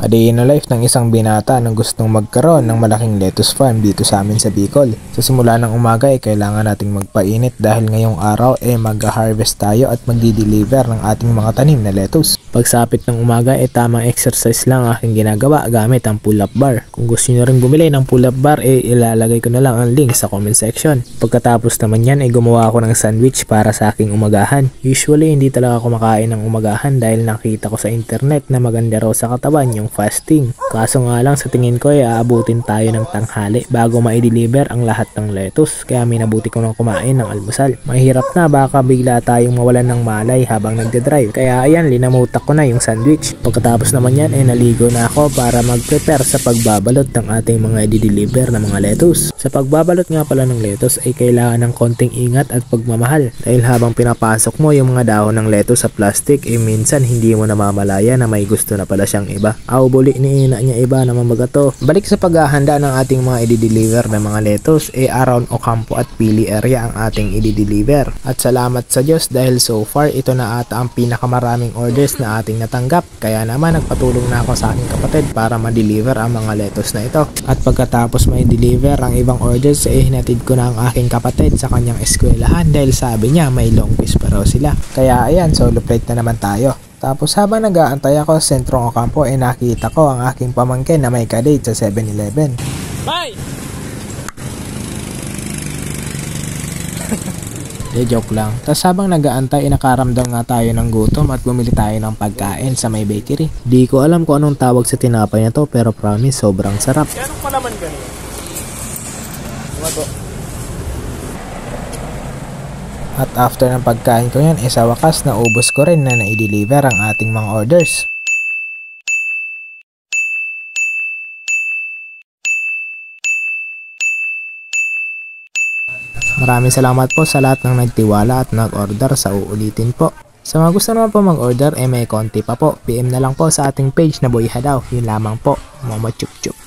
A day in the life ng isang binata na gustong magkaroon ng malaking lettuce farm dito sa amin sa Bicol. Sa simula ng umaga kailangan nating magpainit dahil ngayong araw mag-harvest tayo at magdi-deliver ng ating mga tanim na lettuce. Pagsapit ng umaga tamang exercise lang aking ginagawa gamit ang pull-up bar. Kung gusto nyo rin bumili ng pull-up bar ilalagay ko na lang ang link sa comment section. Pagkatapos naman yan gumawa ako ng sandwich para sa aking umagahan. Usually hindi talaga ako makain ng umagahan dahil nakita ko sa internet na maganda raw sa katawan yung fasting. Kaso nga lang sa tingin ko aabutin tayo ng tanghali bago ma-deliver ang lahat ng lettuce. Kaya minabuti ko nang kumain ng almusal. Mahirap na baka bigla tayong mawalan ng malay habang nagde-drive. Kaya ayan linamutak ko na yung sandwich. Pagkatapos naman yan naligo na ako para mag-prepare sa pagbabalot ng ating mga i-deliver na mga lettuce. Sa pagbabalot nga pala ng lettuce kailangan ng konting ingat at pagmamahal dahil habang pinapasok mo yung mga dahon ng lettuce sa plastic minsan hindi mo namamalaya na may gusto na pala siyang iba. Buli ni ina niya iba naman baga to. Balik sa paghahanda ng ating mga i-deliver na mga lettuce around Ocampo at Pili area ang ating i-deliver. At salamat sa Diyos dahil so far ito na ata ang pinakamaraming orders na ating natanggap. Kaya naman nagpatulong na ako sa aking kapatid para ma-deliver ang mga lettuce na ito. At pagkatapos may deliver ang ibang orders hinatid ko na ang aking kapatid sa kanyang eskwelahan dahil sabi niya may long quiz pa raw sila. Kaya ayan solo plate na naman tayo. Tapos habang nag-aantay ako sa sentrong Ocampo nakita ko ang aking pamangkin na may kadate sa 7-Eleven. Bye! Joke lang. Tapos habang nag-aantay nakaramdam nga tayo ng gutom at bumili tayo ng pagkain sa may bakery. Di ko alam kung anong tawag sa tinapay na to pero promise sobrang sarap. Anong palaman ganito? At after ng pagkain ko yan sa wakas naubos ko rin na na-deliver ang ating mga orders. Maraming salamat po sa lahat ng nagtiwala at nag-order sa uulitin po. Sa mga gusto naman po mag-order may konti pa po. PM na lang po sa ating page na Boy Hadaw. Yun lamang po. Mama chup chup.